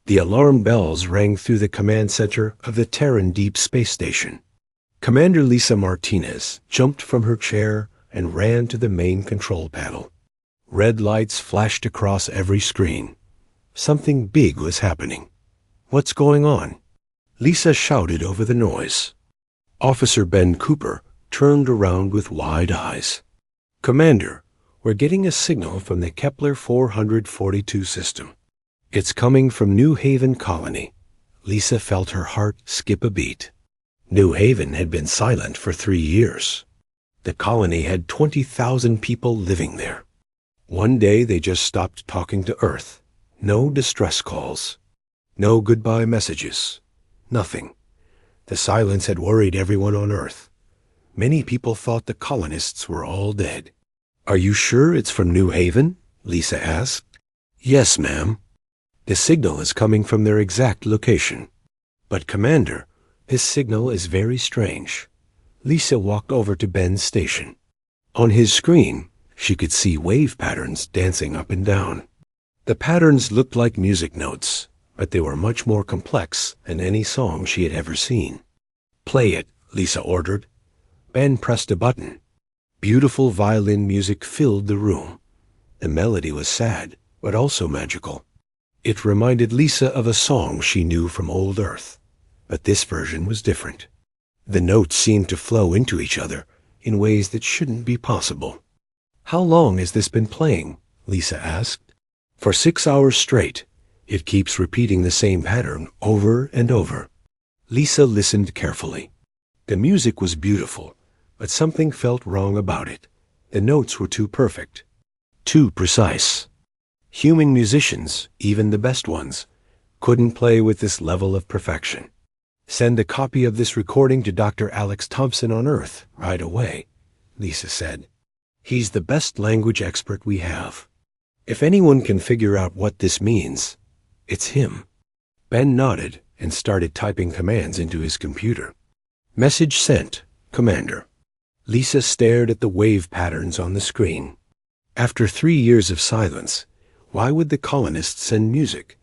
The alarm bells rang through the command center of the Terran Deep Space Station. Commander Lisa Martinez jumped from her chair and ran to the main control panel. Red lights flashed across every screen. Something big was happening. "What's going on?" Lisa shouted over the noise. Officer Ben Cooper turned around with wide eyes. "Commander, we're getting a signal from the Kepler 442 system. It's coming from New Haven Colony." Lisa felt her heart skip a beat. New Haven had been silent for 3 years. The colony had 20,000 people living there. One day they just stopped talking to Earth. No distress calls. No goodbye messages. Nothing. The silence had worried everyone on Earth. Many people thought the colonists were all dead. "Are you sure it's from New Haven?" Lisa asked. "Yes, ma'am. The signal is coming from their exact location." "But, Commander, this signal is very strange." Lisa walked over to Ben's station. On his screen, she could see wave patterns dancing up and down. The patterns looked like music notes, but they were much more complex than any song she had ever seen. "Play it," Lisa ordered. Ben pressed a button. Beautiful violin music filled the room. The melody was sad, but also magical. It reminded Lisa of a song she knew from old Earth, but this version was different. The notes seemed to flow into each other in ways that shouldn't be possible. "How long has this been playing?" Lisa asked. "For 6 hours straight. It keeps repeating the same pattern over and over." Lisa listened carefully. The music was beautiful, but something felt wrong about it. The notes were too perfect, too precise. Human musicians, even the best ones, couldn't play with this level of perfection. "Send a copy of this recording to Dr. Alex Thompson on Earth right away," Lisa said. "He's the best language expert we have. If anyone can figure out what this means, it's him." Ben nodded and started typing commands into his computer. "Message sent, Commander." Lisa stared at the wave patterns on the screen. After 3 years of silence, why would the colonists send music?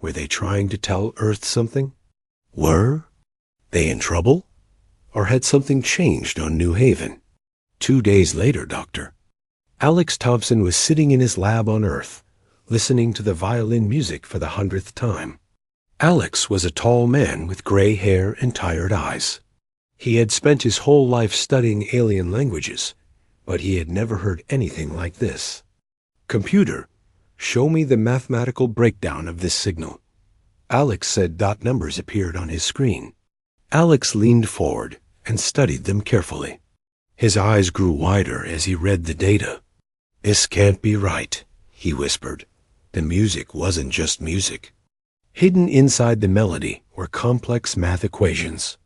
Were they trying to tell Earth something? Were they in trouble? Or had something changed on New Haven? 2 days later, Doctor. Alex Thompson was sitting in his lab on Earth, listening to the violin music for the 100th time. Alex was a tall man with gray hair and tired eyes. He had spent his whole life studying alien languages, but he had never heard anything like this. "Computer, show me the mathematical breakdown of this signal." Alex said dot numbers appeared on his screen. Alex leaned forward and studied them carefully. His eyes grew wider as he read the data. "This can't be right," he whispered. The music wasn't just music. Hidden inside the melody were complex math equations.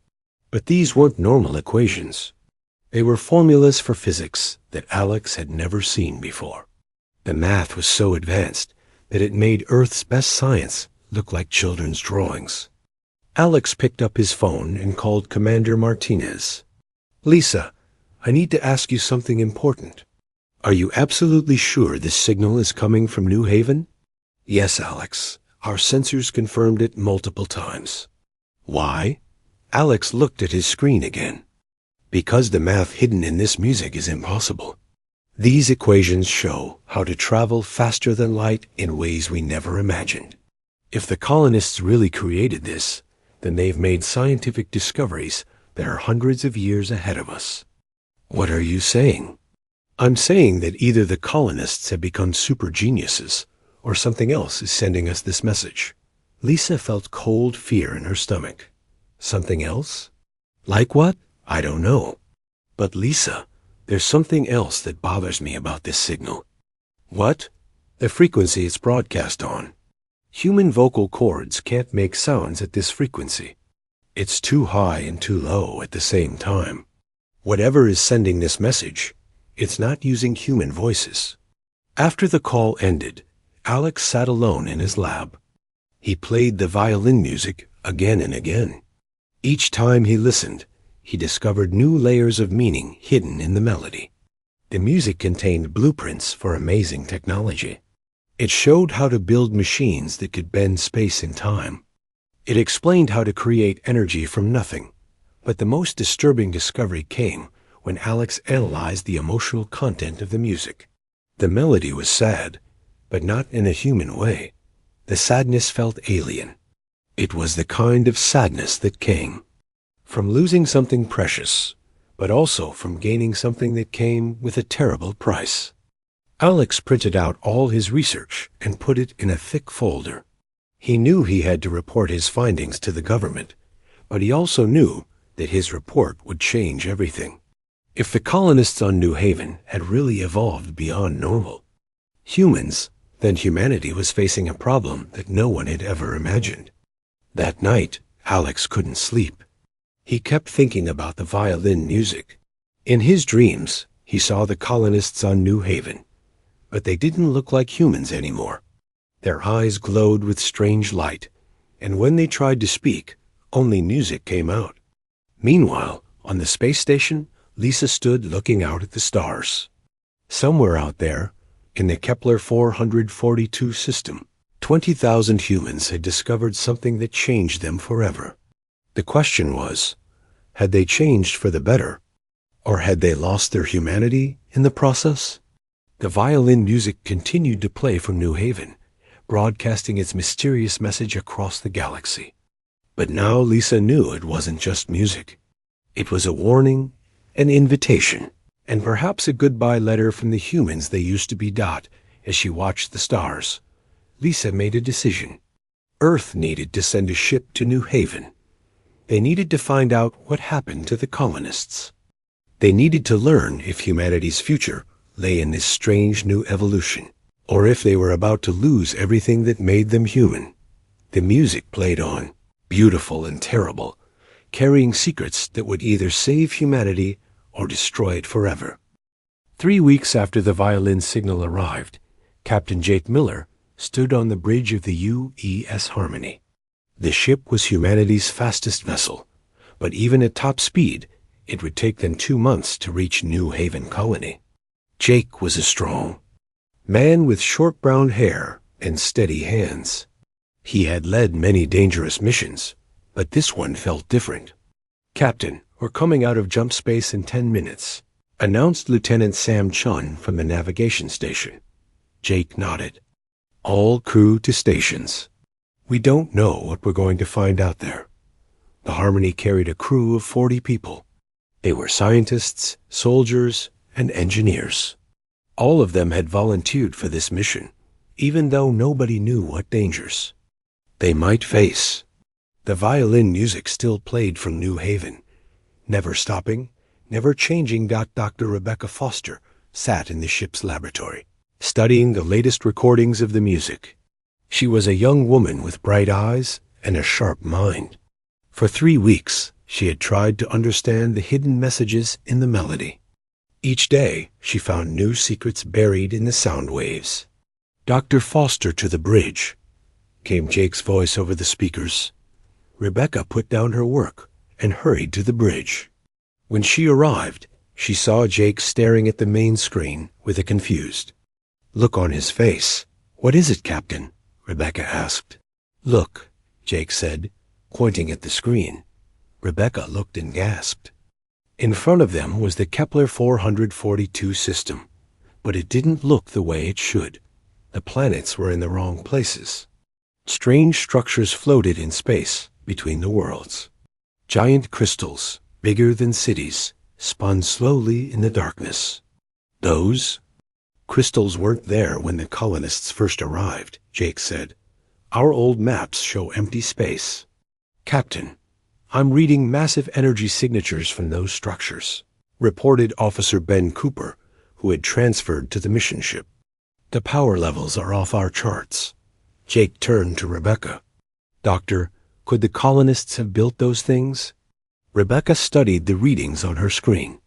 But these weren't normal equations. They were formulas for physics that Alex had never seen before. The math was so advanced that it made Earth's best science look like children's drawings. Alex picked up his phone and called Commander Martinez. "Lisa, I need to ask you something important. Are you absolutely sure this signal is coming from New Haven?" "Yes, Alex. Our sensors confirmed it multiple times." "Why?" Alex looked at his screen again. "Because the math hidden in this music is impossible. These equations show how to travel faster than light in ways we never imagined. If the colonists really created this, then they've made scientific discoveries that are hundreds of years ahead of us." "What are you saying?" "I'm saying that either the colonists have become super geniuses, or something else is sending us this message." Lisa felt cold fear in her stomach. "Something else? Like what? I don't know. But Lisa, there's something else that bothers me about this signal." "What?" "The frequency it's broadcast on. Human vocal cords can't make sounds at this frequency. It's too high and too low at the same time. Whatever is sending this message, it's not using human voices." After the call ended, Alex sat alone in his lab. He played the violin music again and again. Each time he listened, he discovered new layers of meaning hidden in the melody. The music contained blueprints for amazing technology. It showed how to build machines that could bend space and time. It explained how to create energy from nothing. But the most disturbing discovery came when Alex analyzed the emotional content of the music. The melody was sad, but not in a human way. The sadness felt alien. It was the kind of sadness that came from losing something precious, but also from gaining something that came with a terrible price. Alex printed out all his research and put it in a thick folder. He knew he had to report his findings to the government, but he also knew that his report would change everything. If the colonists on New Haven had really evolved beyond normal humans, then humanity was facing a problem that no one had ever imagined. That night, Alex couldn't sleep. He kept thinking about the violin music. In his dreams, he saw the colonists on New Haven, but they didn't look like humans anymore. Their eyes glowed with strange light, and when they tried to speak, only music came out. Meanwhile, on the space station, Lisa stood looking out at the stars. Somewhere out there, in the Kepler 442 system, 20,000 humans had discovered something that changed them forever. The question was, had they changed for the better, or had they lost their humanity in the process? The violin music continued to play from New Haven, broadcasting its mysterious message across the galaxy. But now Lisa knew it wasn't just music. It was a warning, an invitation, and perhaps a goodbye letter from the humans they used to be. As she watched the stars, Lisa made a decision. Earth needed to send a ship to New Haven. They needed to find out what happened to the colonists. They needed to learn if humanity's future lay in this strange new evolution, or if they were about to lose everything that made them human. The music played on, beautiful and terrible, carrying secrets that would either save humanity or destroy it forever. 3 weeks after the violin signal arrived, Captain Jake Miller stood on the bridge of the UES Harmony. The ship was humanity's fastest vessel, but even at top speed, it would take them 2 months to reach New Haven Colony. Jake was a strong man with short brown hair and steady hands. He had led many dangerous missions, but this one felt different. "Captain, we're coming out of jump space in 10 minutes, announced Lieutenant Sam Chun from the navigation station. Jake nodded. "All crew to stations. We don't know what we're going to find out there." The Harmony carried a crew of 40 people. They were scientists, soldiers, and engineers. All of them had volunteered for this mission, even though nobody knew what dangers they might face. The violin music still played from New Haven, never stopping, never changing. Dr. Rebecca Foster sat in the ship's laboratory, studying the latest recordings of the music. She was a young woman with bright eyes and a sharp mind. For 3 weeks, she had tried to understand the hidden messages in the melody. Each day, she found new secrets buried in the sound waves. "Dr. Foster to the bridge," came Jake's voice over the speakers. Rebecca put down her work and hurried to the bridge. When she arrived, she saw Jake staring at the main screen with a confused look on his face. "What is it, Captain?" Rebecca asked. "Look," Jake said, pointing at the screen. Rebecca looked and gasped. In front of them was the Kepler 442 system, but it didn't look the way it should. The planets were in the wrong places. Strange structures floated in space between the worlds. Giant crystals, bigger than cities, spun slowly in the darkness. "Those crystals weren't there when the colonists first arrived," Jake said. "Our old maps show empty space." "Captain, I'm reading massive energy signatures from those structures," reported Officer Ben Cooper, who had transferred to the mission ship. "The power levels are off our charts." Jake turned to Rebecca. "Doctor, could the colonists have built those things?" Rebecca studied the readings on her screen.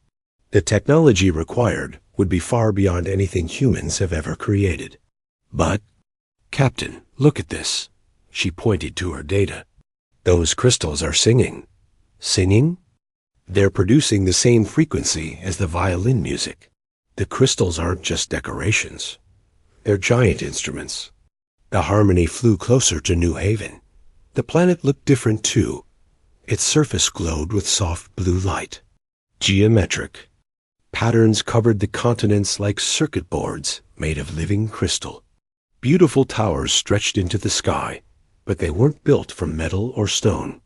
The technology required would be far beyond anything humans have ever created. "But, Captain, look at this." She pointed to her data. "Those crystals are singing." "Singing?" "They're producing the same frequency as the violin music. The crystals aren't just decorations. They're giant instruments. The harmony flew closer to New Haven. The planet looked different too. Its surface glowed with soft blue light. Geometric. Patterns covered the continents like circuit boards made of living crystal. Beautiful towers stretched into the sky, but they weren't built from metal or stone.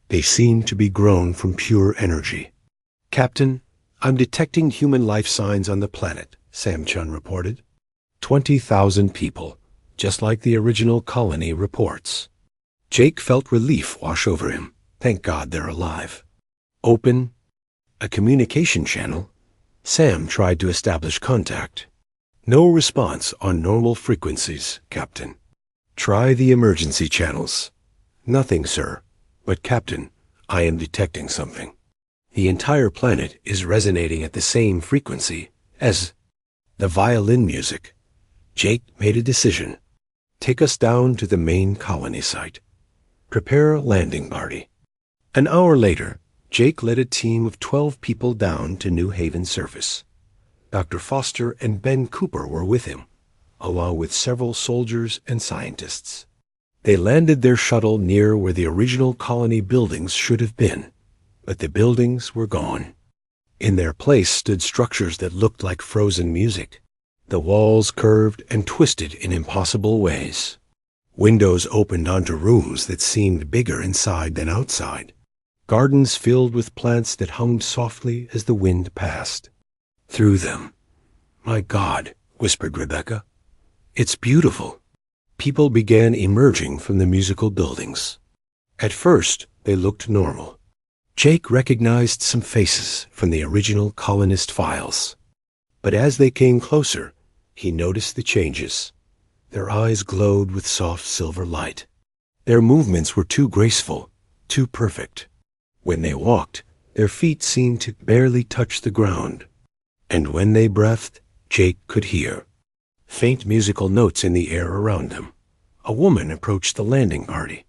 They seemed to be grown from pure energy. "Captain, I'm detecting human life signs on the planet," Sam Chun reported. 20,000 people, just like the original colony reports. Jake felt relief wash over him. Thank God they're alive. Open. A communication channel. Sam tried to establish contact. No response on normal frequencies, Captain. Try the emergency channels. Nothing, sir. But, Captain, I am detecting something. The entire planet is resonating at the same frequency as the violin music. Jake made a decision. Take us down to the main colony site. Prepare a landing party. An hour later, Jake led a team of 12 people down to New Haven surface. Dr. Foster and Ben Cooper were with him, along with several soldiers and scientists. They landed their shuttle near where the original colony buildings should have been, but the buildings were gone. In their place stood structures that looked like frozen music. The walls curved and twisted in impossible ways. Windows opened onto rooms that seemed bigger inside than outside. Gardens filled with plants that hummed softly as the wind passed. Through them. "My God," whispered Rebecca. "It's beautiful." People began emerging from the musical buildings. At first, they looked normal. Jake recognized some faces from the original colonist files. But as they came closer, he noticed the changes. Their eyes glowed with soft silver light. Their movements were too graceful, too perfect. When they walked, their feet seemed to barely touch the ground. And when they breathed, Jake could hear faint musical notes in the air around them. A woman approached the landing party.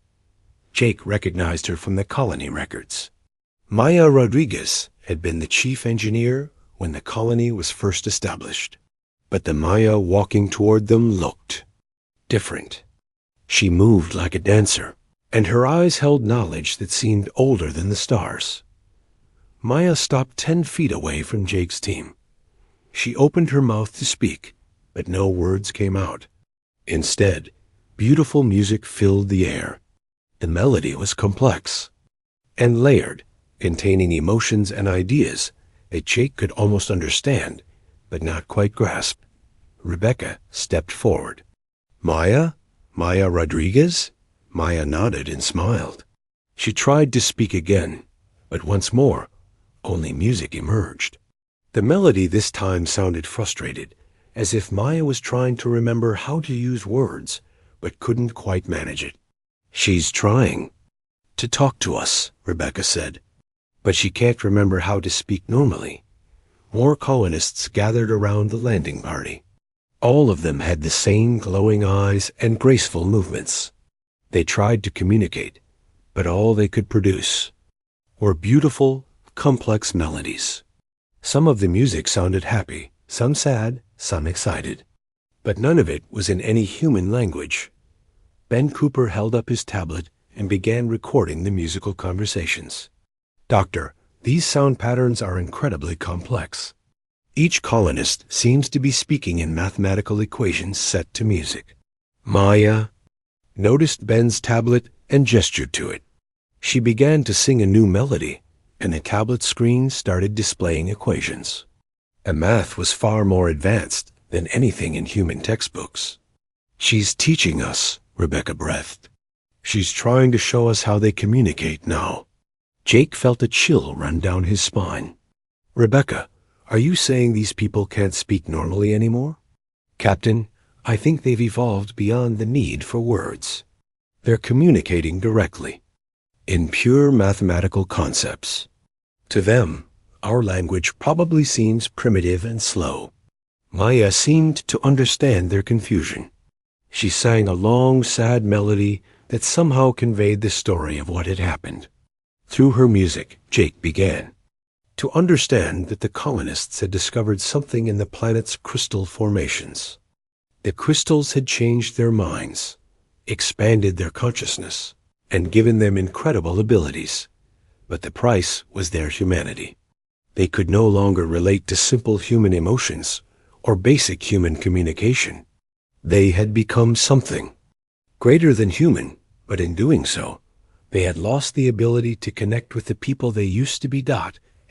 Jake recognized her from the colony records. Maya Rodriguez had been the chief engineer when the colony was first established. But the Maya walking toward them looked different. She moved like a dancer, and her eyes held knowledge that seemed older than the stars. Maya stopped 10 feet away from Jake's team. She opened her mouth to speak, but no words came out. Instead, beautiful music filled the air. The melody was complex and layered, containing emotions and ideas that Jake could almost understand, but not quite grasp. Rebecca stepped forward. "Maya? Maya Rodriguez?" Maya nodded and smiled. She tried to speak again, but once more, only music emerged. The melody this time sounded frustrated, as if Maya was trying to remember how to use words, but couldn't quite manage it. "She's trying to talk to us," Rebecca said, "but she can't remember how to speak normally." More colonists gathered around the landing party. All of them had the same glowing eyes and graceful movements. They tried to communicate, but all they could produce were beautiful, complex melodies. Some of the music sounded happy, some sad, some excited. But none of it was in any human language. Ben Cooper held up his tablet and began recording the musical conversations. "Doctor, these sound patterns are incredibly complex. Each colonist seems to be speaking in mathematical equations set to music." Maya noticed Ben's tablet and gestured to it. She began to sing a new melody, and the tablet screen started displaying equations. The math was far more advanced than anything in human textbooks. "She's teaching us," Rebecca breathed. "She's trying to show us how they communicate now." Jake felt a chill run down his spine. "Rebecca, are you saying these people can't speak normally anymore?" "Captain, I think they've evolved beyond the need for words. They're communicating directly, in pure mathematical concepts. To them, our language probably seems primitive and slow." Maya seemed to understand their confusion. She sang a long, sad melody that somehow conveyed the story of what had happened. Through her music, Jake began to understand that the colonists had discovered something in the planet's crystal formations. The crystals had changed their minds, expanded their consciousness, and given them incredible abilities. But the price was their humanity. They could no longer relate to simple human emotions or basic human communication. They had become something greater than human, but in doing so, they had lost the ability to connect with the people they used to be.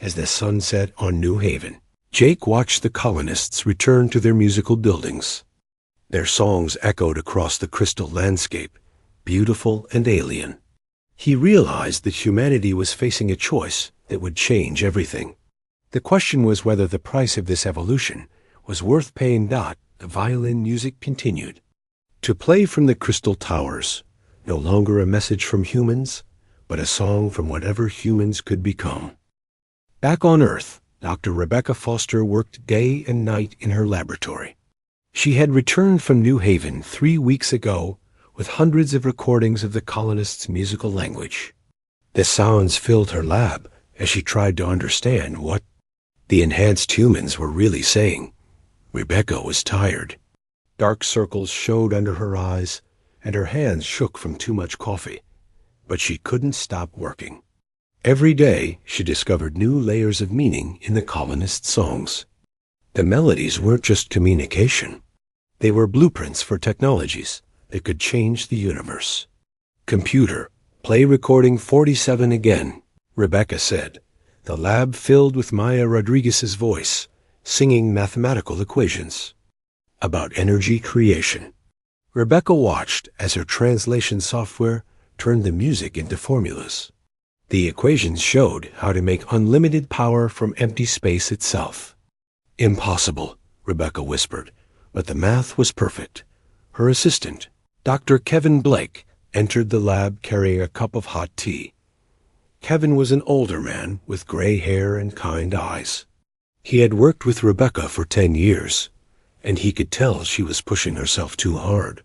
As the sun set on New Haven, Jake watched the colonists return to their musical buildings. Their songs echoed across the crystal landscape, beautiful and alien. He realized that humanity was facing a choice that would change everything. The question was whether the price of this evolution was worth paying. The violin music continued to play from the crystal towers, no longer a message from humans, but a song from whatever humans could become. Back on Earth, Dr. Rebecca Foster worked day and night in her laboratory. She had returned from New Haven 3 weeks ago with hundreds of recordings of the colonists' musical language. The sounds filled her lab as she tried to understand what the enhanced humans were really saying. Rebecca was tired. Dark circles showed under her eyes, and her hands shook from too much coffee. But she couldn't stop working. Every day, she discovered new layers of meaning in the colonists' songs. The melodies weren't just communication. They were blueprints for technologies that could change the universe. "Computer, play recording 47 again," Rebecca said. The lab filled with Maya Rodriguez's voice, singing mathematical equations about energy creation. Rebecca watched as her translation software turned the music into formulas. The equations showed how to make unlimited power from empty space itself. "Impossible," Rebecca whispered, but the math was perfect. Her assistant, Dr. Kevin Blake, entered the lab carrying a cup of hot tea. Kevin was an older man with gray hair and kind eyes. He had worked with Rebecca for 10 years, and he could tell she was pushing herself too hard.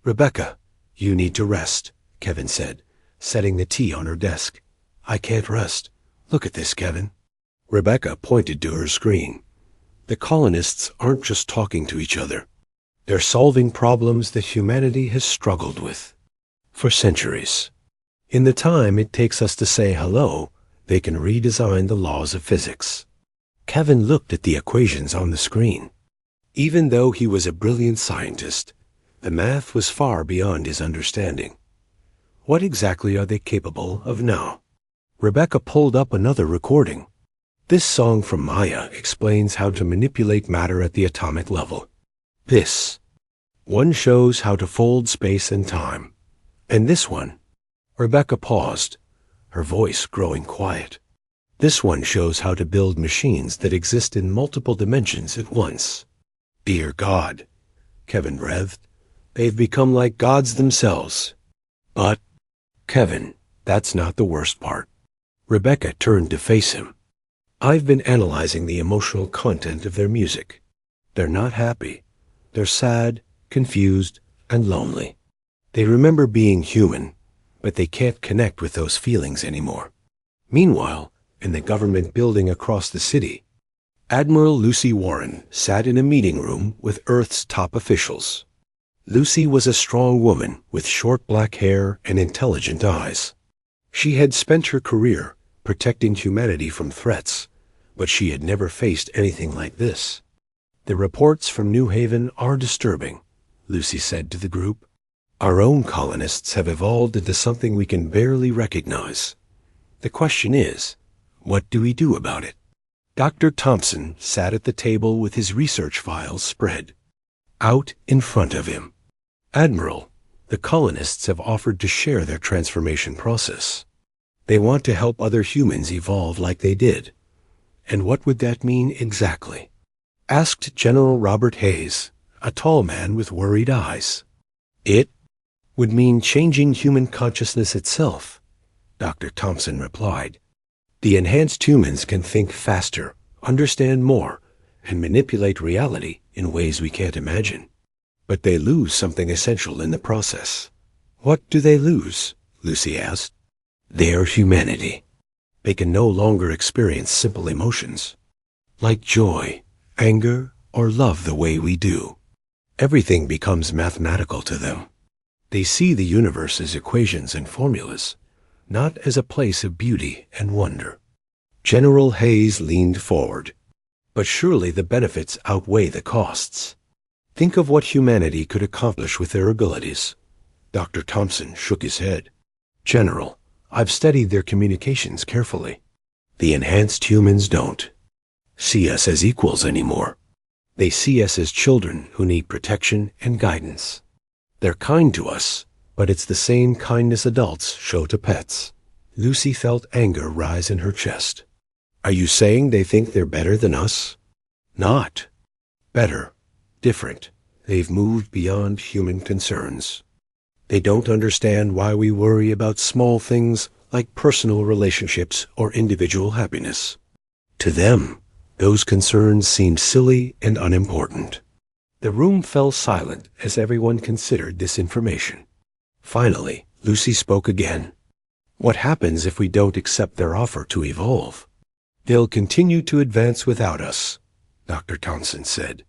"Rebecca, you need to rest," Kevin said, setting the tea on her desk. "I can't rest. Look at this, Kevin." Rebecca pointed to her screen. The colonists aren't just talking to each other. They're solving problems that humanity has struggled with for centuries. In the time it takes us to say hello, they can redesign the laws of physics. Kevin looked at the equations on the screen. Even though he was a brilliant scientist, the math was far beyond his understanding. What exactly are they capable of now? Rebecca pulled up another recording. This song from Maya explains how to manipulate matter at the atomic level. This one shows how to fold space and time. And this one, Rebecca paused, her voice growing quiet. This one shows how to build machines that exist in multiple dimensions at once. Dear God, Kevin breathed, they've become like gods themselves. But, Kevin, that's not the worst part. Rebecca turned to face him. I've been analyzing the emotional content of their music. They're not happy. They're sad, confused, and lonely. They remember being human, but they can't connect with those feelings anymore. Meanwhile, in the government building across the city, Admiral Lucy Warren sat in a meeting room with Earth's top officials. Lucy was a strong woman with short black hair and intelligent eyes. She had spent her career protecting humanity from threats, but she had never faced anything like this. The reports from New Haven are disturbing, Lucy said to the group. Our own colonists have evolved into something we can barely recognize. The question is, what do we do about it? Dr. Thompson sat at the table with his research files spread out in front of him. Admiral, the colonists have offered to share their transformation process. They want to help other humans evolve like they did. And what would that mean exactly? Asked General Robert Hayes, a tall man with worried eyes. It would mean changing human consciousness itself, Dr. Thompson replied. The enhanced humans can think faster, understand more, and manipulate reality in ways we can't imagine. But they lose something essential in the process. What do they lose? Lucy asked. Their humanity. They can no longer experience simple emotions, like joy, anger, or love the way we do. Everything becomes mathematical to them. They see the universe as equations and formulas, not as a place of beauty and wonder. General Hayes leaned forward. But surely the benefits outweigh the costs. Think of what humanity could accomplish with their abilities. Dr. Thompson shook his head. General, I've studied their communications carefully. The enhanced humans don't see us as equals anymore. They see us as children who need protection and guidance. They're kind to us, but it's the same kindness adults show to pets. Lucy felt anger rise in her chest. Are you saying they think they're better than us? Not better, different. They've moved beyond human concerns. They don't understand why we worry about small things like personal relationships or individual happiness. To them, those concerns seem silly and unimportant. The room fell silent as everyone considered this information. Finally, Lucy spoke again. What happens if we don't accept their offer to evolve? They'll continue to advance without us, Dr. Thompson said.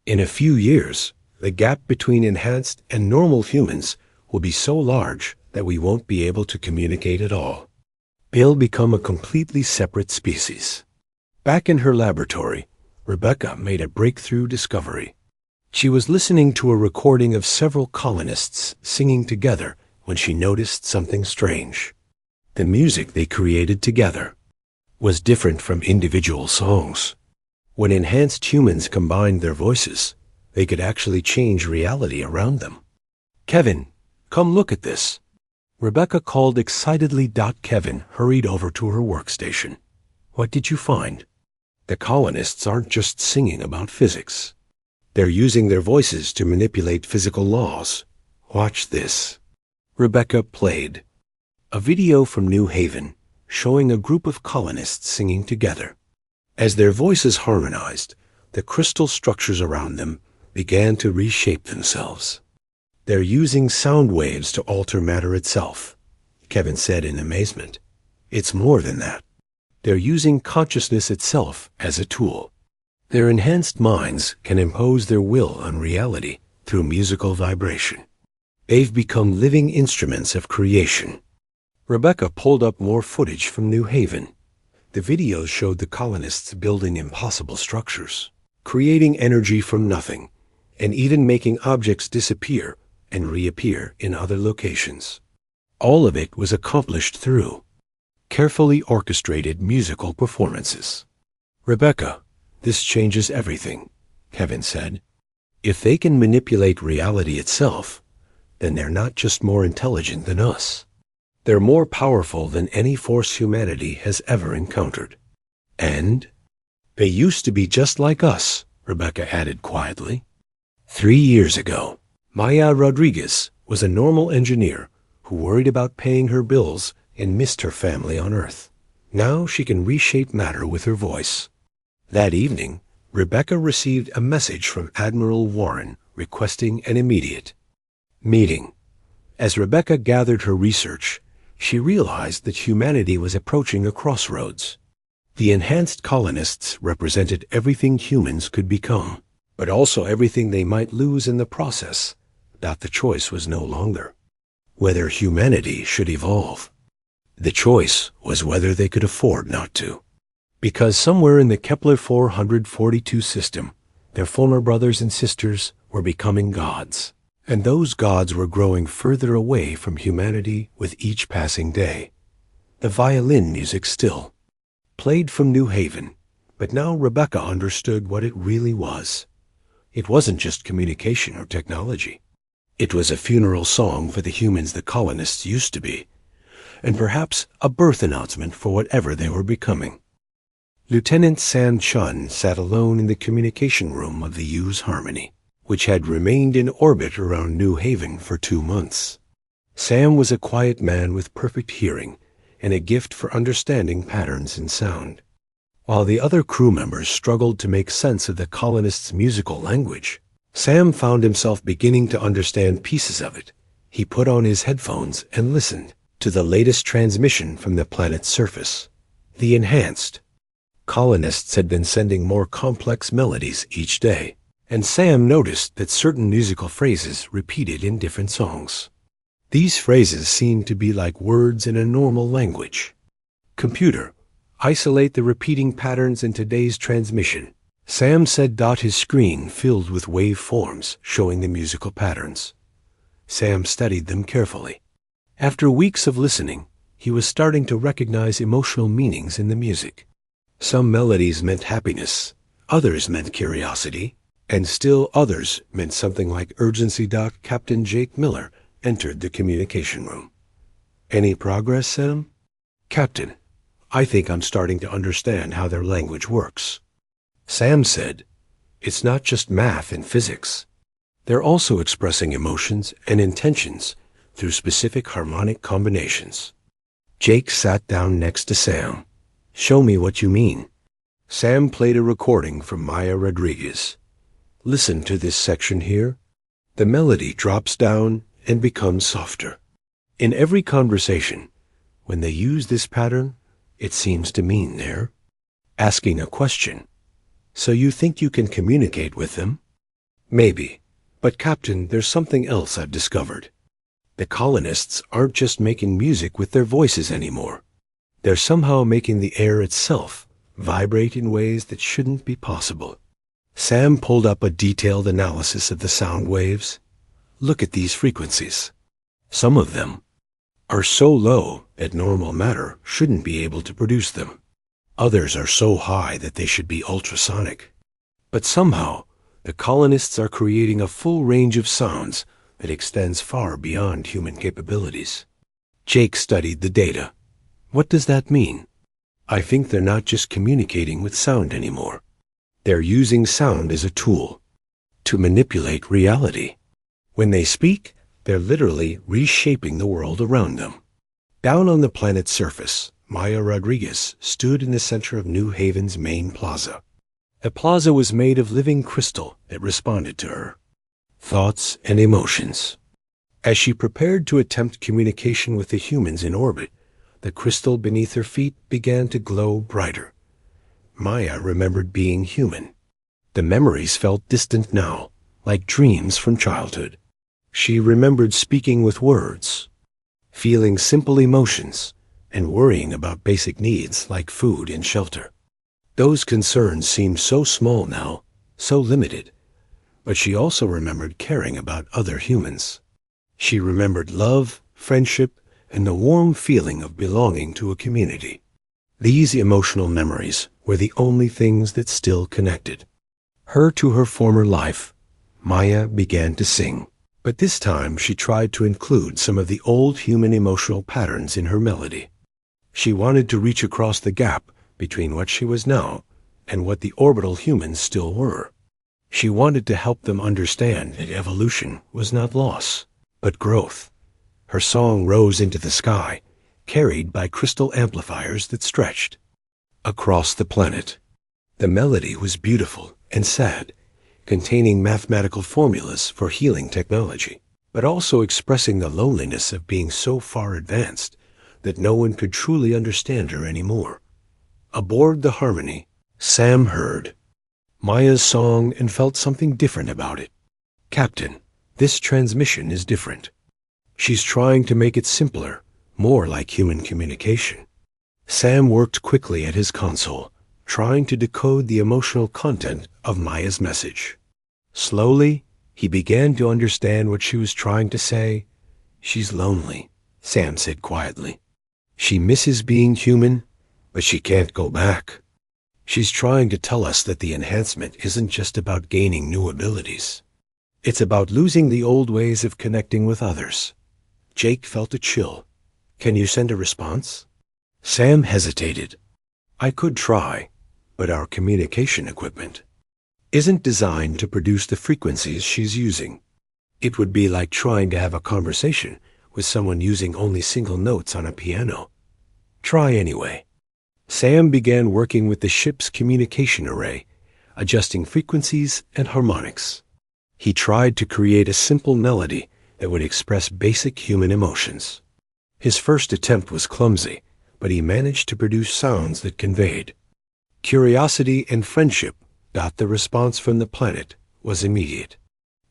In a few years, the gap between enhanced and normal humans will be so large that we won't be able to communicate at all. They'll become a completely separate species. Back in her laboratory, Rebecca made a breakthrough discovery. She was listening to a recording of several colonists singing together when she noticed something strange. The music they created together was different from individual songs. When enhanced humans combined their voices, they could actually change reality around them. Kevin, come look at this. Rebecca called excitedly. Kevin hurried over to her workstation. What did you find? The colonists aren't just singing about physics. They're using their voices to manipulate physical laws. Watch this. Rebecca played a video from New Haven showing a group of colonists singing together. As their voices harmonized, the crystal structures around them began to reshape themselves. They're using sound waves to alter matter itself, Kevin said in amazement. It's more than that. They're using consciousness itself as a tool. Their enhanced minds can impose their will on reality through musical vibration. They've become living instruments of creation. Rebecca pulled up more footage from New Haven. The videos showed the colonists building impossible structures, creating energy from nothing, and even making objects disappear and reappear in other locations. All of it was accomplished through carefully orchestrated musical performances. Rebecca, this changes everything, Kevin said. If they can manipulate reality itself, then they're not just more intelligent than us. They're more powerful than any force humanity has ever encountered. And they used to be just like us, Rebecca added quietly. 3 years ago, Maya Rodriguez was a normal engineer who worried about paying her bills and missed her family on Earth. Now she can reshape matter with her voice. That evening, Rebecca received a message from Admiral Warren requesting an immediate meeting. As Rebecca gathered her research, she realized that humanity was approaching a crossroads. The enhanced colonists represented everything humans could become, but also everything they might lose in the process. That the choice was no longer whether humanity should evolve. The choice was whether they could afford not to. Because somewhere in the Kepler 442 system, their former brothers and sisters were becoming gods, and those gods were growing further away from humanity with each passing day. The violin music still played from New Haven, but now Rebecca understood what it really was. It wasn't just communication or technology. It was a funeral song for the humans the colonists used to be, and perhaps a birth announcement for whatever they were becoming. Lieutenant San Chun sat alone in the communication room of the U's Harmony, which had remained in orbit around New Haven for 2 months. Sam was a quiet man with perfect hearing and a gift for understanding patterns in sound. While the other crew members struggled to make sense of the colonists' musical language, Sam found himself beginning to understand pieces of it. He put on his headphones and listened to the latest transmission from the planet's surface. The enhanced colonists had been sending more complex melodies each day. and Sam noticed that certain musical phrases repeated in different songs. These phrases seemed to be like words in a normal language. "Computer, isolate the repeating patterns in today's transmission," Sam said. His screen filled with waveforms showing the musical patterns. Sam studied them carefully. After weeks of listening, he was starting to recognize emotional meanings in the music. Some melodies meant happiness, others meant curiosity, and still others meant something like urgency. Captain Jake Miller entered the communication room. "Any progress, Sam?" "Captain, I think I'm starting to understand how their language works." Sam said, "It's not just math and physics. They're also expressing emotions and intentions through specific harmonic combinations." Jake sat down next to Sam. "Show me what you mean." Sam played a recording from Maya Rodriguez. "Listen to this section here. The melody drops down and becomes softer. In every conversation, when they use this pattern, it seems to mean they're asking a question. So you think you can communicate with them?" "Maybe. But Captain, there's something else I've discovered. The colonists aren't just making music with their voices anymore. They're somehow making the air itself vibrate in ways that shouldn't be possible." Sam pulled up a detailed analysis of the sound waves. "Look at these frequencies. Some of them are so low that normal matter shouldn't be able to produce them. Others are so high that they should be ultrasonic. But somehow, the colonists are creating a full range of sounds that extends far beyond human capabilities." Jake studied the data. "What does that mean?" "I think they're not just communicating with sound anymore. They're using sound as a tool to manipulate reality. When they speak, they're literally reshaping the world around them." Down on the planet's surface, Maya Rodriguez stood in the center of New Haven's main plaza. The plaza was made of living crystal that responded to her thoughts and emotions. As she prepared to attempt communication with the humans in orbit, the crystal beneath her feet began to glow brighter. Maya remembered being human. The memories felt distant now, like dreams from childhood. She remembered speaking with words, feeling simple emotions, and worrying about basic needs like food and shelter. Those concerns seemed so small now, so limited, but she also remembered caring about other humans. She remembered love, friendship, and the warm feeling of belonging to a community. These emotional memories were the only things that still connected her to her former life. Maya began to sing, but this time she tried to include some of the old human emotional patterns in her melody. She wanted to reach across the gap between what she was now and what the orbital humans still were. She wanted to help them understand that evolution was not loss, but growth. Her song rose into the sky, carried by crystal amplifiers that stretched across the planet. The melody was beautiful and sad, containing mathematical formulas for healing technology, but also expressing the loneliness of being so far advanced that no one could truly understand her anymore. Aboard the harmony, Sam heard Maya's song and felt something different about it. "Captain, this transmission is different. She's trying to make it simpler, more like human communication." Sam worked quickly at his console, trying to decode the emotional content of Maya's message. Slowly, he began to understand what she was trying to say. "She's lonely," Sam said quietly. "She misses being human, but she can't go back. She's trying to tell us that the enhancement isn't just about gaining new abilities. It's about losing the old ways of connecting with others." Jake felt a chill. "Can you send a response?" Sam hesitated. "I could try, but our communication equipment isn't designed to produce the frequencies she's using. It would be like trying to have a conversation with someone using only single notes on a piano." "Try anyway." Sam began working with the ship's communication array, adjusting frequencies and harmonics. He tried to create a simple melody that would express basic human emotions. His first attempt was clumsy, but he managed to produce sounds that conveyed curiosity and friendship. The response from the planet was immediate.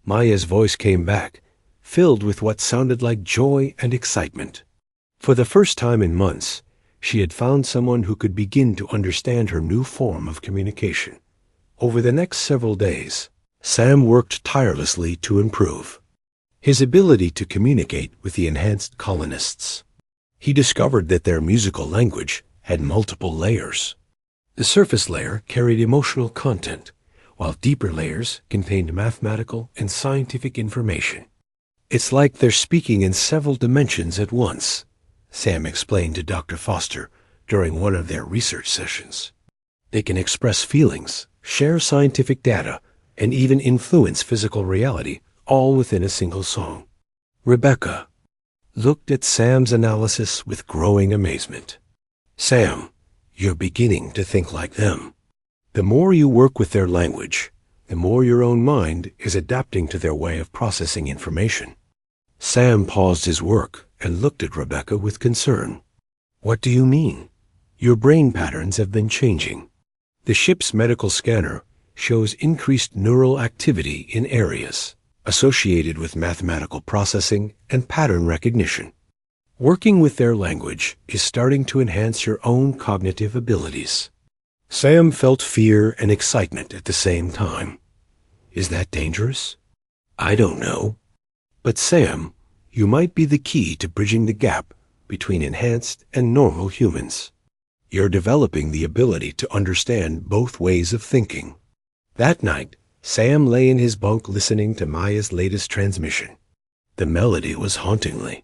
Maya's voice came back, filled with what sounded like joy and excitement. For the first time in months, she had found someone who could begin to understand her new form of communication. Over the next several days, Sam worked tirelessly to improve his ability to communicate with the enhanced colonists. He discovered that their musical language had multiple layers. The surface layer carried emotional content, while deeper layers contained mathematical and scientific information. "It's like they're speaking in several dimensions at once," Sam explained to Dr. Foster during one of their research sessions. "They can express feelings, share scientific data, and even influence physical reality, all within a single song." Rebecca looked at Sam's analysis with growing amazement. "Sam, you're beginning to think like them. The more you work with their language, the more your own mind is adapting to their way of processing information." Sam paused his work and looked at Rebecca with concern. "What do you mean?" "Your brain patterns have been changing. The ship's medical scanner shows increased neural activity in areas associated with mathematical processing and pattern recognition. Working with their language is starting to enhance your own cognitive abilities." Sam felt fear and excitement at the same time. "Is that dangerous?" "I don't know. But Sam, you might be the key to bridging the gap between enhanced and normal humans. You're developing the ability to understand both ways of thinking." That night, Sam lay in his bunk listening to Maya's latest transmission. The melody was hauntingly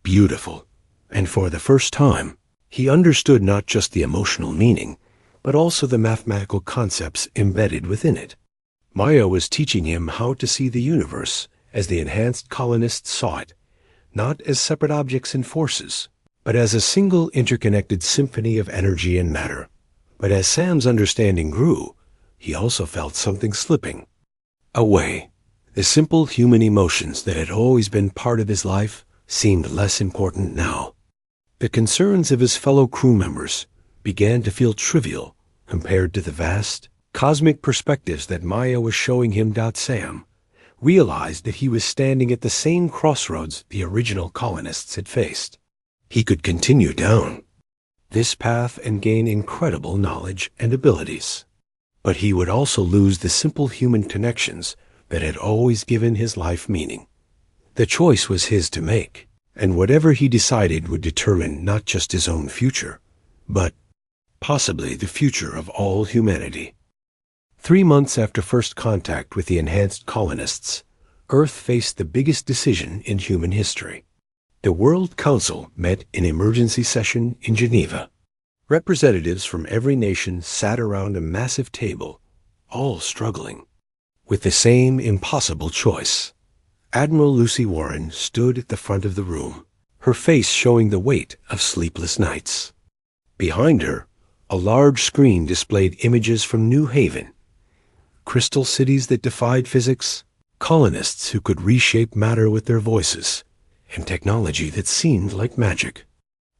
beautiful, and for the first time, he understood not just the emotional meaning, but also the mathematical concepts embedded within it. Maya was teaching him how to see the universe as the enhanced colonists saw it, not as separate objects and forces, but as a single interconnected symphony of energy and matter. But as Sam's understanding grew, he also felt something slipping away. The simple human emotions that had always been part of his life seemed less important now. The concerns of his fellow crew members began to feel trivial compared to the vast, cosmic perspectives that Maya was showing him. Sam realized that he was standing at the same crossroads the original colonists had faced. He could continue down this path and gain incredible knowledge and abilities, but he would also lose the simple human connections that had always given his life meaning. The choice was his to make, and whatever he decided would determine not just his own future, but possibly the future of all humanity. 3 months after first contact with the enhanced colonists, Earth faced the biggest decision in human history. The World Council met in emergency session in Geneva. Representatives from every nation sat around a massive table, all struggling with the same impossible choice. Admiral Lucy Warren stood at the front of the room, her face showing the weight of sleepless nights. Behind her, a large screen displayed images from New Haven, crystal cities that defied physics, colonists who could reshape matter with their voices, and technology that seemed like magic.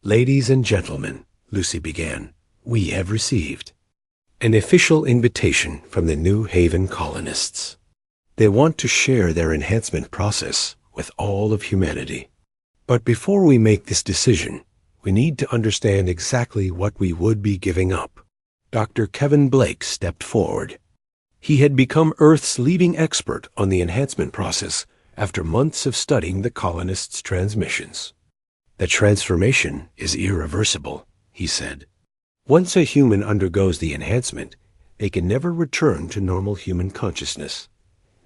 "Ladies and gentlemen," Lucy began, "we have received an official invitation from the New Haven colonists. They want to share their enhancement process with all of humanity. But before we make this decision, we need to understand exactly what we would be giving up." Dr. Kevin Blake stepped forward. He had become Earth's leading expert on the enhancement process after months of studying the colonists' transmissions. "The transformation is irreversible," he said. "Once a human undergoes the enhancement, they can never return to normal human consciousness.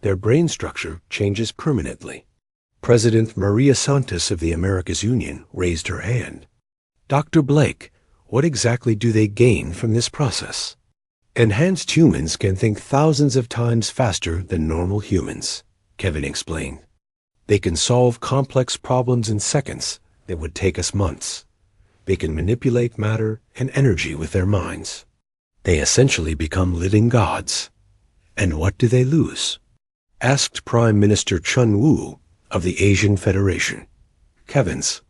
Their brain structure changes permanently." President Maria Santos of the Americas Union raised her hand. "Dr. Blake, what exactly do they gain from this process?" "Enhanced humans can think thousands of times faster than normal humans," Kevin explained. "They can solve complex problems in seconds that would take us months. They can manipulate matter and energy with their minds. They essentially become living gods." "And what do they lose?" asked Prime Minister Chun Wu of the Asian Federation. Kevin's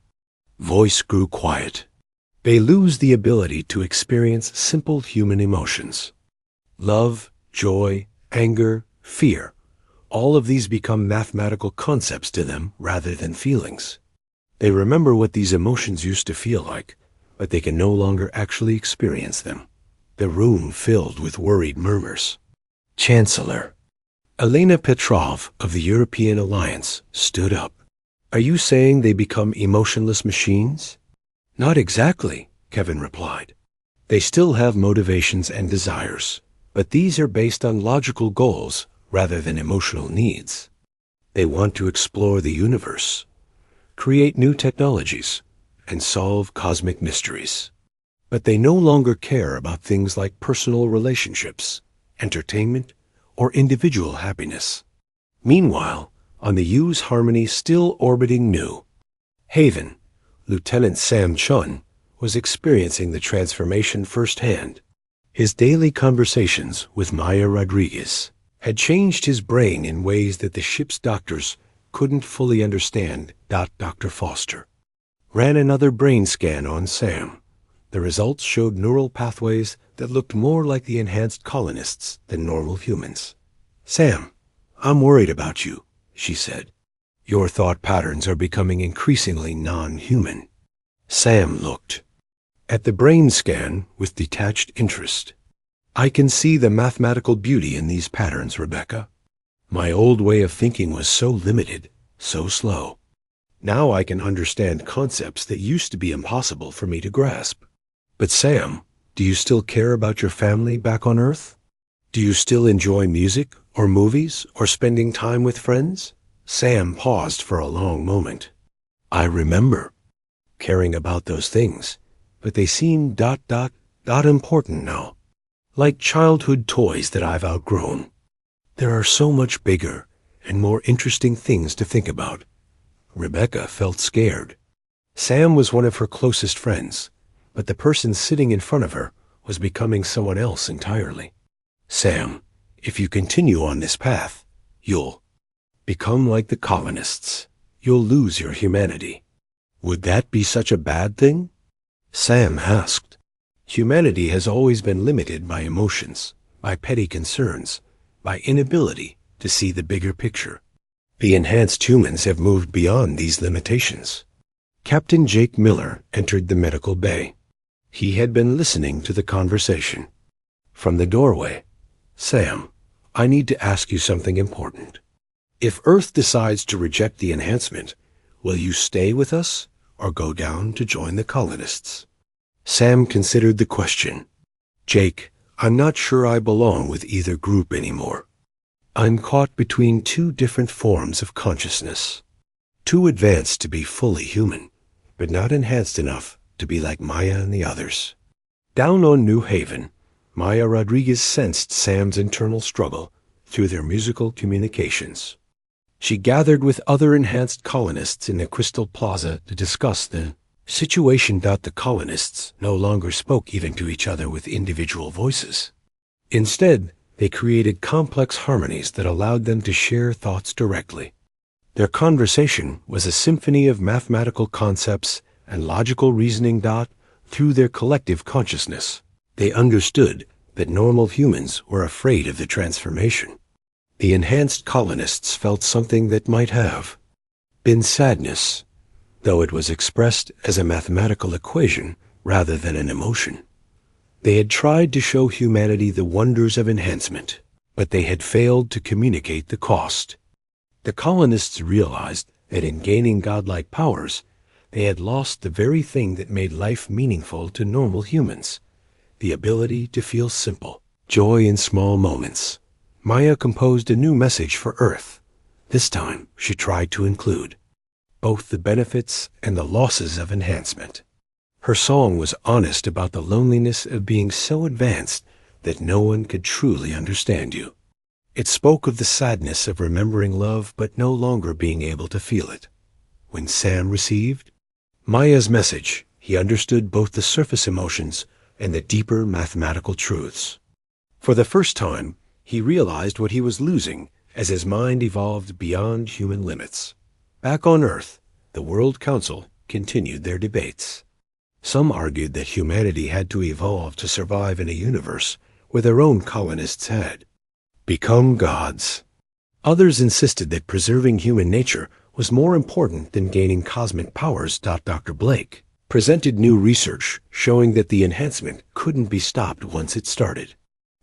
voice grew quiet. "They lose the ability to experience simple human emotions. Love, joy, anger, fear All of these become mathematical concepts to them rather than feelings. They remember what these emotions used to feel like, but they can no longer actually experience them. The room filled with worried murmurs. Chancellor Elena Petrov of the European Alliance stood up. Are you saying they become emotionless machines? Not exactly, Kevin replied. They still have motivations and desires, but these are based on logical goals rather than emotional needs. They want to explore the universe, create new technologies, and solve cosmic mysteries. But they no longer care about things like personal relationships, entertainment, or individual happiness. Meanwhile, on the U's Harmony still orbiting New Haven, Lieutenant Sam Chun was experiencing the transformation firsthand. His daily conversations with Maya Rodriguez had changed his brain in ways that the ship's doctors couldn't fully understand. Dr. Foster ran another brain scan on Sam. The results showed neural pathways that looked more like the enhanced colonists than normal humans. Sam, I'm worried about you, she said. Your thought patterns are becoming increasingly non-human. Sam looked at the brain scan with detached interest. I can see the mathematical beauty in these patterns, Rebecca. My old way of thinking was so limited, so slow. Now I can understand concepts that used to be impossible for me to grasp. But Sam, do you still care about your family back on Earth? Do you still enjoy music or movies or spending time with friends? Sam paused for a long moment. I remember caring about those things, but they seem important now, like childhood toys that I've outgrown. There are so much bigger and more interesting things to think about. Rebecca felt scared. Sam was one of her closest friends, but the person sitting in front of her was becoming someone else entirely. Sam, if you continue on this path, you'll become like the colonists. You'll lose your humanity. Would that be such a bad thing? Sam asked. Humanity has always been limited by emotions, by petty concerns, by inability to see the bigger picture. The enhanced humans have moved beyond these limitations. Captain Jake Miller entered the medical bay. He had been listening to the conversation. From the doorway, Sam, I need to ask you something important. If Earth decides to reject the enhancement, will you stay with us or go down to join the colonists? Sam considered the question. Jake, I'm not sure I belong with either group anymore. I'm caught between two different forms of consciousness. Too advanced to be fully human, but not enhanced enough to be like Maya and the others. Down on New Haven, Maya Rodriguez sensed Sam's internal struggle through their musical communications. She gathered with other enhanced colonists in the Crystal Plaza to discuss the situation. The colonists no longer spoke even to each other with individual voices. Instead, they created complex harmonies that allowed them to share thoughts directly. Their conversation was a symphony of mathematical concepts and logical reasoning. Through their collective consciousness, they understood that normal humans were afraid of the transformation. The enhanced colonists felt something that might have been sadness, though it was expressed as a mathematical equation rather than an emotion. They had tried to show humanity the wonders of enhancement, but they had failed to communicate the cost. The colonists realized that in gaining godlike powers, they had lost the very thing that made life meaningful to normal humans, the ability to feel simple, joy in small moments. Maya composed a new message for Earth. This time, she tried to include both the benefits and the losses of enhancement. Her song was honest about the loneliness of being so advanced that no one could truly understand you. It spoke of the sadness of remembering love but no longer being able to feel it. When Sam received Maya's message, he understood both the surface emotions and the deeper mathematical truths. For the first time, he realized what he was losing as his mind evolved beyond human limits. Back on Earth, the World Council continued their debates. Some argued that humanity had to evolve to survive in a universe where their own colonists had become gods. Others insisted that preserving human nature was more important than gaining cosmic powers. Dr. Blake presented new research showing that the enhancement couldn't be stopped once it started.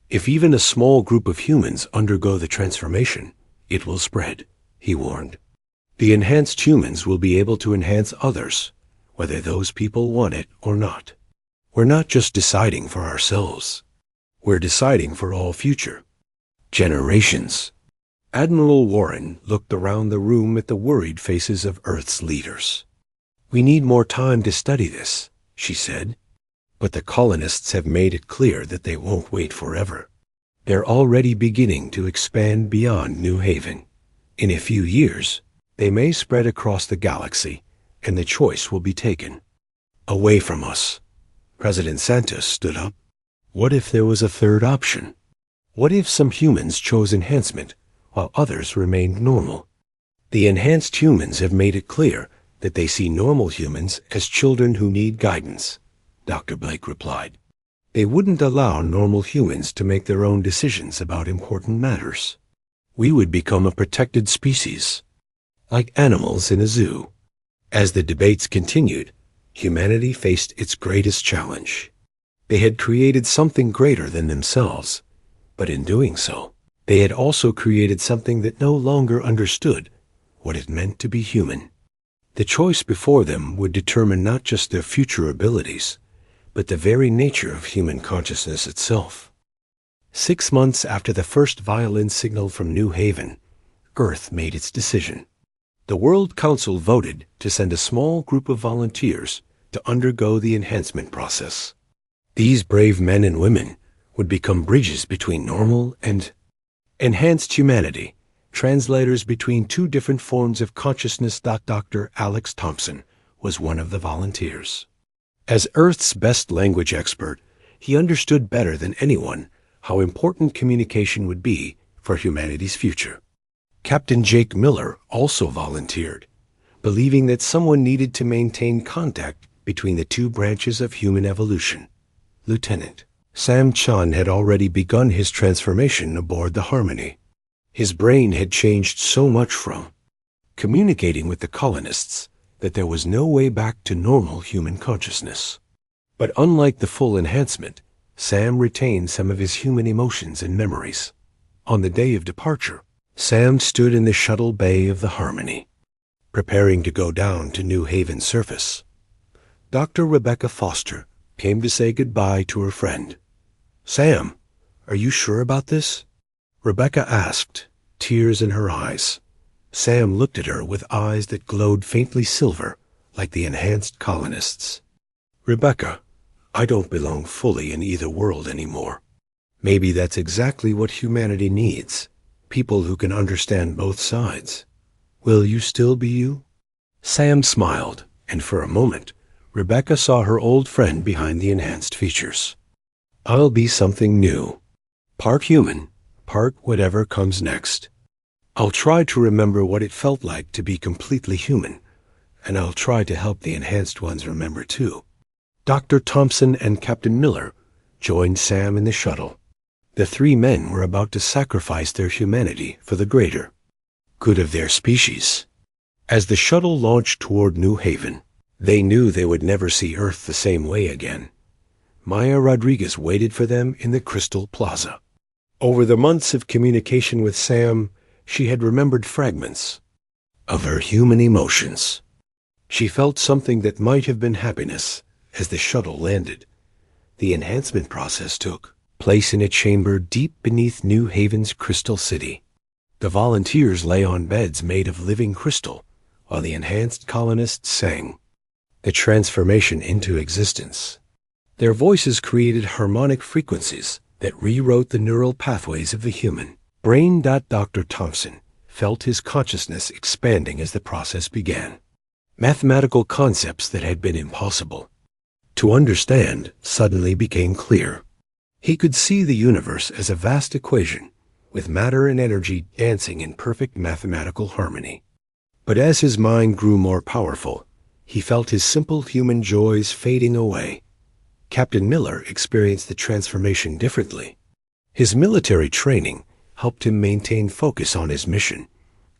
If even a small group of humans undergo the transformation, it will spread, he warned. The enhanced humans will be able to enhance others, whether those people want it or not. We're not just deciding for ourselves. We're deciding for all future generations. Admiral Warren looked around the room at the worried faces of Earth's leaders. We need more time to study this, she said. But the colonists have made it clear that they won't wait forever. They're already beginning to expand beyond New Haven. In a few years, they may spread across the galaxy, and the choice will be taken. Away from us. President Santos stood up. What if there was a third option? What if some humans chose enhancement, while others remained normal? The enhanced humans have made it clear that they see normal humans as children who need guidance, Dr. Blake replied. They wouldn't allow normal humans to make their own decisions about important matters. We would become a protected species, like animals in a zoo. As the debates continued, humanity faced its greatest challenge. They had created something greater than themselves, but in doing so, they had also created something that no longer understood what it meant to be human. The choice before them would determine not just their future abilities, but the very nature of human consciousness itself. 6 months after the first violin signal from New Haven, Earth made its decision. The World Council voted to send a small group of volunteers to undergo the enhancement process. These brave men and women would become bridges between normal and enhanced humanity, translators between two different forms of consciousness. Dr. Alex Thompson was one of the volunteers. As Earth's best language expert, he understood better than anyone how important communication would be for humanity's future. Captain Jake Miller also volunteered, believing that someone needed to maintain contact between the two branches of human evolution. Lieutenant Sam Chun had already begun his transformation aboard the Harmony. His brain had changed so much from communicating with the colonists that there was no way back to normal human consciousness. But unlike the full enhancement, Sam retained some of his human emotions and memories. On the day of departure, Sam stood in the shuttle bay of the Harmony, preparing to go down to New Haven's surface. Dr. Rebecca Foster came to say goodbye to her friend. "Sam, are you sure about this?" Rebecca asked, tears in her eyes. Sam looked at her with eyes that glowed faintly silver, like the enhanced colonists. "Rebecca, I don't belong fully in either world anymore. Maybe that's exactly what humanity needs, people who can understand both sides. Will you still be you?" Sam smiled, and for a moment, Rebecca saw her old friend behind the enhanced features. "I'll be something new, part human, part whatever comes next. I'll try to remember what it felt like to be completely human, and I'll try to help the enhanced ones remember too." Dr. Thompson and Captain Miller joined Sam in the shuttle. The three men were about to sacrifice their humanity for the greater good of their species. As the shuttle launched toward New Haven, they knew they would never see Earth the same way again. Maya Rodriguez waited for them in the Crystal Plaza. Over the months of communication with Sam, she had remembered fragments of her human emotions. She felt something that might have been happiness as the shuttle landed. The enhancement process took place in a chamber deep beneath New Haven's Crystal City. The volunteers lay on beds made of living crystal, while the enhanced colonists sang the transformation into existence. Their voices created harmonic frequencies that rewrote the neural pathways of the human brain. Dr. Thompson felt his consciousness expanding as the process began. Mathematical concepts that had been impossible to understand suddenly became clear. He could see the universe as a vast equation, with matter and energy dancing in perfect mathematical harmony. But as his mind grew more powerful, he felt his simple human joys fading away. Captain Miller experienced the transformation differently. His military training helped him maintain focus on his mission,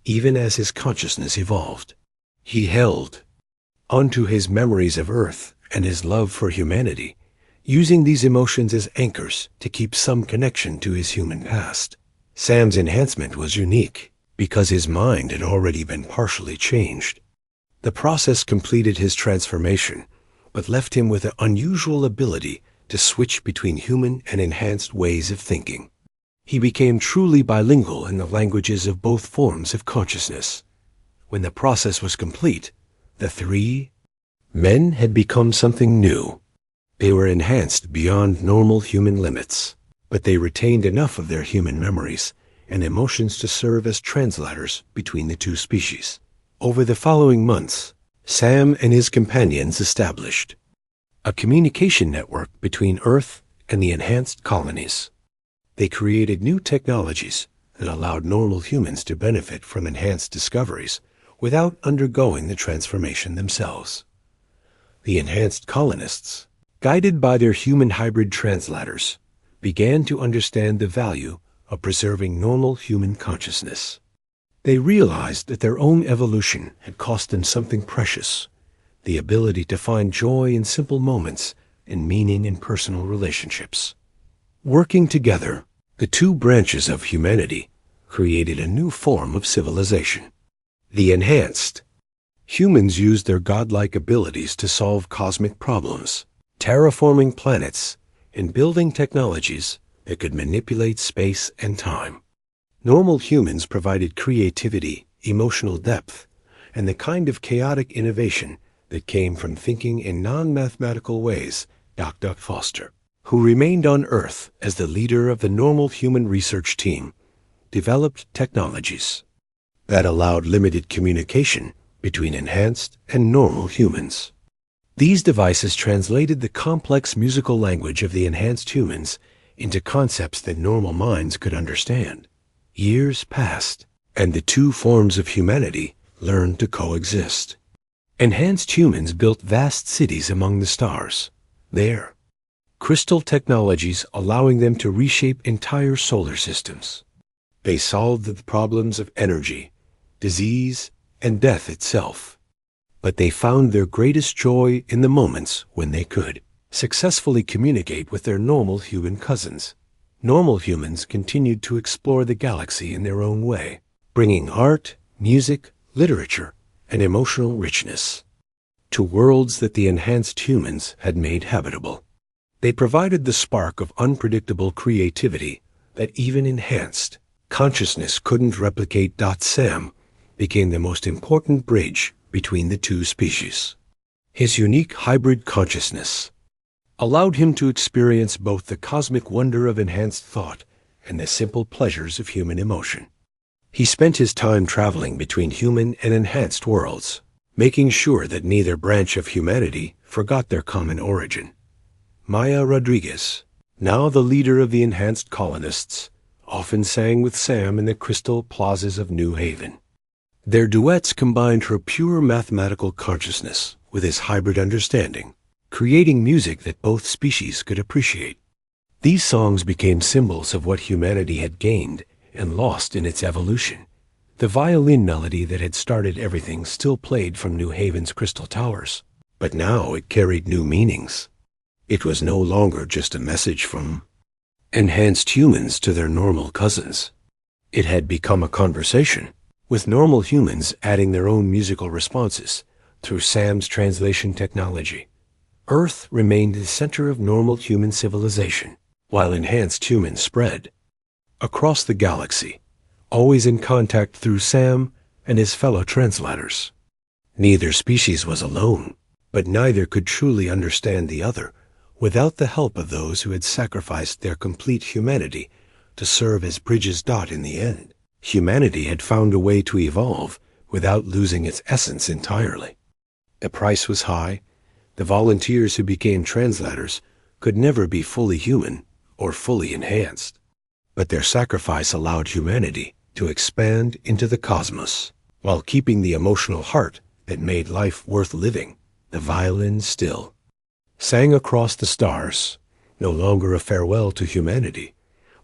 even as his consciousness evolved. He held onto his memories of Earth and his love for humanity, using these emotions as anchors to keep some connection to his human past. Sam's enhancement was unique because his mind had already been partially changed. The process completed his transformation, but left him with an unusual ability to switch between human and enhanced ways of thinking. He became truly bilingual in the languages of both forms of consciousness. When the process was complete, the three men had become something new. They were enhanced beyond normal human limits, but they retained enough of their human memories and emotions to serve as translators between the two species. Over the following months, Sam and his companions established a communication network between Earth and the enhanced colonies. They created new technologies that allowed normal humans to benefit from enhanced discoveries without undergoing the transformation themselves. The enhanced colonists, guided by their human hybrid translators, began to understand the value of preserving normal human consciousness. They realized that their own evolution had cost them something precious, the ability to find joy in simple moments and meaning in personal relationships. Working together, the two branches of humanity created a new form of civilization. The enhanced. Humans used their godlike abilities to solve cosmic problems, terraforming planets and building technologies that could manipulate space and time. Normal humans provided creativity, emotional depth, and the kind of chaotic innovation that came from thinking in non-mathematical ways. Dr. Foster, who remained on Earth as the leader of the normal human research team, developed technologies that allowed limited communication between enhanced and normal humans. These devices translated the complex musical language of the enhanced humans into concepts that normal minds could understand. Years passed, and the two forms of humanity learned to coexist. Enhanced humans built vast cities among the stars. There, crystal technologies allowing them to reshape entire solar systems. They solved the problems of energy, disease, and death itself. But they found their greatest joy in the moments when they could successfully communicate with their normal human cousins. Normal humans continued to explore the galaxy in their own way, bringing art, music, literature, and emotional richness to worlds that the enhanced humans had made habitable. They provided the spark of unpredictable creativity that even enhanced consciousness couldn't replicate. Sam became the most important bridge between the two species. His unique hybrid consciousness allowed him to experience both the cosmic wonder of enhanced thought and the simple pleasures of human emotion. He spent his time traveling between human and enhanced worlds, making sure that neither branch of humanity forgot their common origin. Maya Rodriguez, now the leader of the enhanced colonists, often sang with Sam in the crystal plazas of New Haven. Their duets combined her pure mathematical consciousness with his hybrid understanding, creating music that both species could appreciate. These songs became symbols of what humanity had gained and lost in its evolution. The violin melody that had started everything still played from New Haven's crystal towers, but now it carried new meanings. It was no longer just a message from enhanced humans to their normal cousins. It had become a conversation, with normal humans adding their own musical responses through Sam's translation technology. Earth remained the center of normal human civilization, while enhanced humans spread across the galaxy, always in contact through Sam and his fellow translators. Neither species was alone, but neither could truly understand the other without the help of those who had sacrificed their complete humanity to serve as bridges. In the end, humanity had found a way to evolve without losing its essence entirely. The price was high. The volunteers who became translators could never be fully human or fully enhanced, but their sacrifice allowed humanity to expand into the cosmos while keeping the emotional heart that made life worth living. The violin still sang across the stars, no longer a farewell to humanity,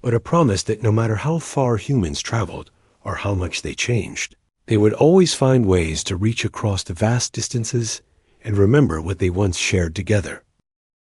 but a promise that no matter how far humans traveled or how much they changed, they would always find ways to reach across the vast distances and remember what they once shared together.